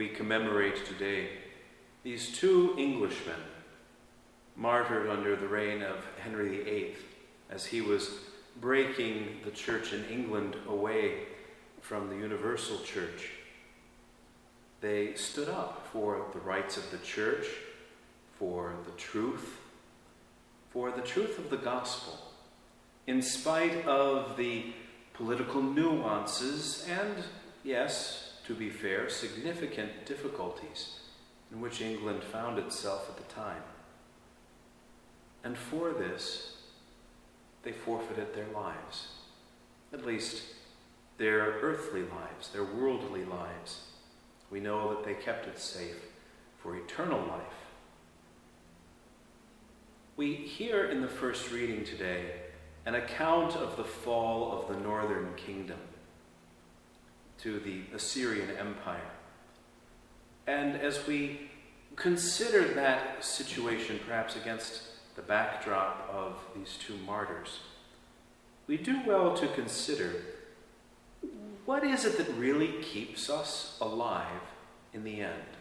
we commemorate today these two Englishmen martyred under the reign of Henry VIII as he was breaking the church in England away from the universal church. They stood up for the rights of the church, for the truth of the gospel, in spite of the political nuances and, yes, to be fair, significant difficulties in which England found itself at the time. And for this, they forfeited their lives, at least their earthly lives, their worldly lives. We know that they kept it safe for eternal life. We hear in the first reading today an account of the fall of the northern kingdom to the Assyrian Empire. And as we consider that situation, perhaps against the backdrop of these two martyrs, we do well to consider, what is it that really keeps us alive in the end?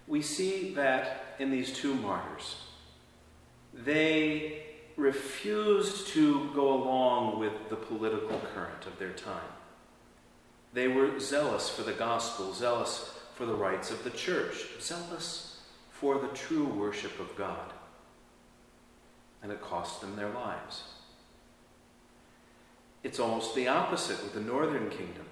We see that in these two martyrs, they refused to go along with the political current of their time. They were zealous for the gospel, zealous for the rights of the church, zealous for the true worship of God. And it cost them their lives. It's almost the opposite with the northern kingdom.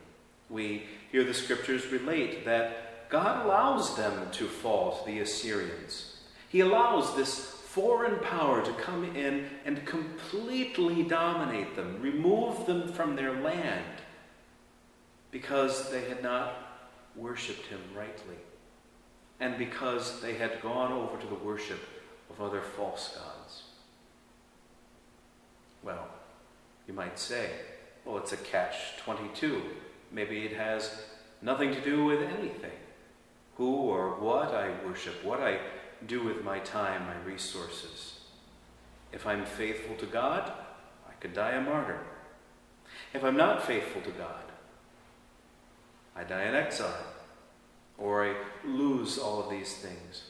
We hear the scriptures relate that God allows them to fall to the Assyrians. He allows this foreign power to come in and completely dominate them, remove them from their land, because they had not worshipped him rightly, and because they had gone over to the worship of other false gods. Well, you might say, well, it's a catch-22. Maybe it has nothing to do with anything. Who or what I worship, what I do with my time, my resources. If I'm faithful to God, I could die a martyr. If I'm not faithful to God, I die in exile, or I lose all of these things.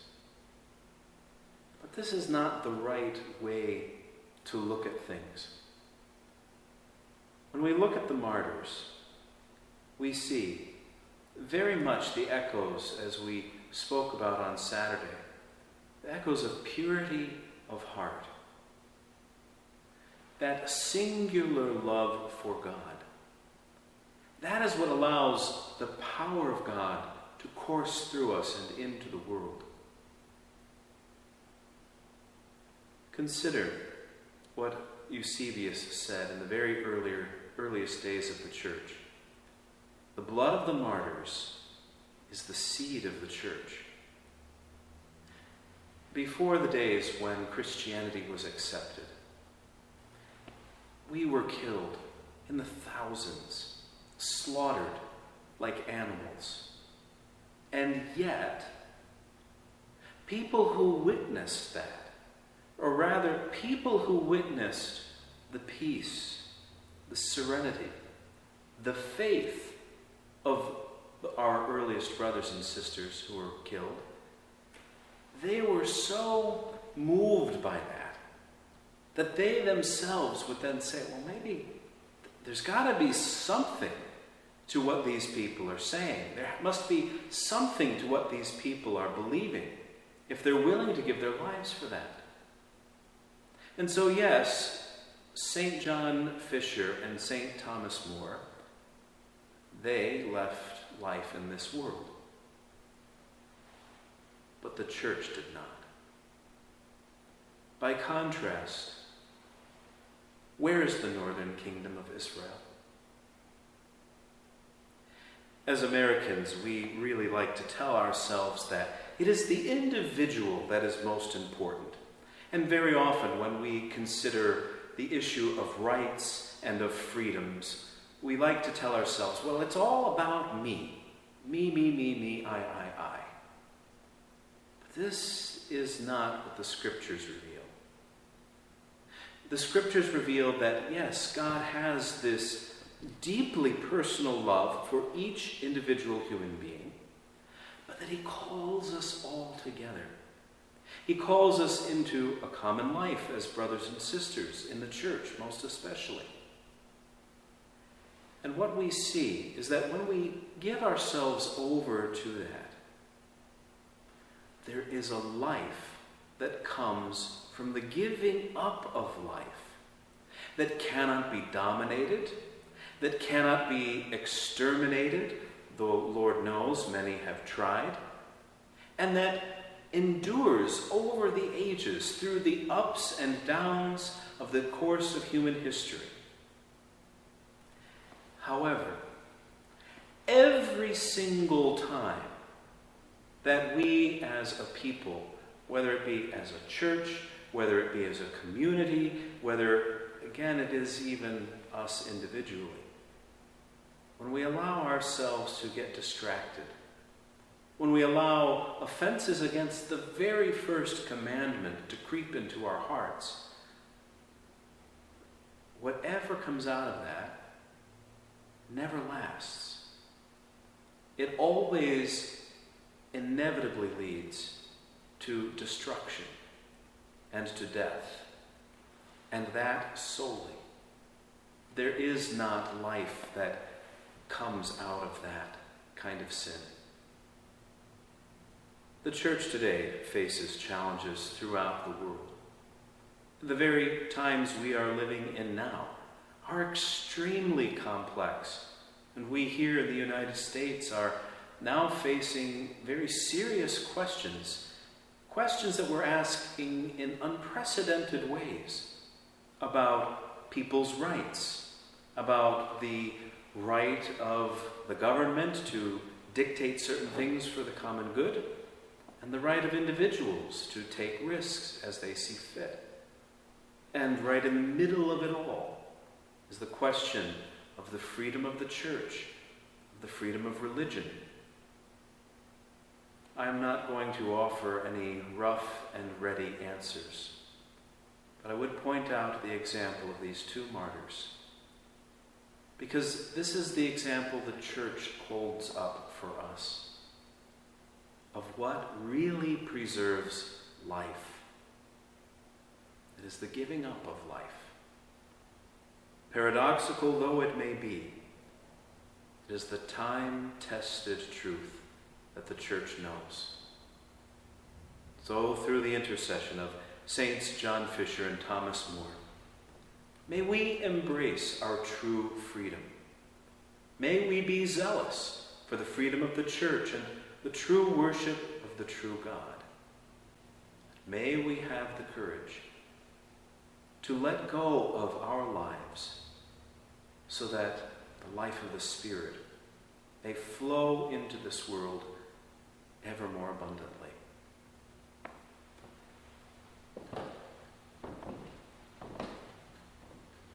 But this is not the right way to look at things. When we look at the martyrs, we see very much the echoes, as we spoke about on Saturday, the echoes of purity of heart, that singular love for God. That is what allows the power of God to course through us and into the world. Consider what Eusebius said in the very earliest days of the church. The blood of the martyrs is the seed of the church. Before the days when Christianity was accepted, we were killed in the thousands, slaughtered like animals. And yet, people who witnessed that, or rather, people who witnessed the peace, the serenity, the faith of our earliest brothers and sisters who were killed, they were so moved by that they themselves would then say, well, maybe there's got to be something to what these people are saying. There must be something to what these people are believing if they're willing to give their lives for that. And so, yes, St. John Fisher and St. Thomas More, they left life in this world. But the church did not. By contrast, where is the northern kingdom of Israel? As Americans, we really like to tell ourselves that it is the individual that is most important. And very often when we consider the issue of rights and of freedoms, we like to tell ourselves, well, it's all about me. Me, I. But this is not what the scriptures reveal. The scriptures reveal that, yes, God has this deeply personal love for each individual human being, but that he calls us all together. He calls us into a common life as brothers and sisters in the church, most especially. And what we see is that when we give ourselves over to that, there is a life that comes from the giving up of life that cannot be dominated, that cannot be exterminated, though Lord knows many have tried, and that endures over the ages through the ups and downs of the course of human history. However, every single time that we as a people, whether it be as a church, whether it be as a community, whether, again, it is even us individually, when we allow ourselves to get distracted, when we allow offenses against the very first commandment to creep into our hearts, whatever comes out of that never lasts. It always inevitably leads to destruction and to death, and that solely. There is not life that comes out of that kind of sin. The church today faces challenges throughout the world. The very times we are living in now are extremely complex, and we here in the United States are now facing very serious questions that we're asking in unprecedented ways about people's rights, about the right of the government to dictate certain things for the common good, and the right of individuals to take risks as they see fit. And right in the middle of it all is the question of the freedom of the church, the freedom of religion. I am not going to offer any rough and ready answers, but I would point out the example of these two martyrs, because this is the example the church holds up for us of what really preserves life. It is the giving up of life. Paradoxical though it may be, it is the time-tested truth that the church knows. So, through the intercession of Saints John Fisher and Thomas More, may we embrace our true freedom. May we be zealous for the freedom of the church and the true worship of the true God. May we have the courage to let go of our lives so that the life of the Spirit may flow into this world ever more abundantly.